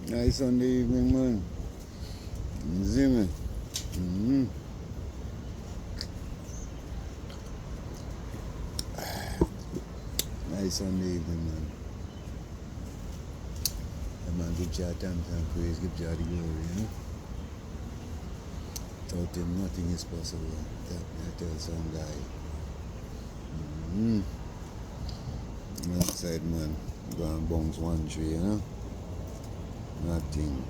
Nice Sunday evening, man. See me? Nice Sunday evening, man. The man give Jah thanks and praise, give Jah the glory, you know? Without him, nothing is possible. That tell some guy. Outside, man. Go and bounce one tree, you know? Nothing.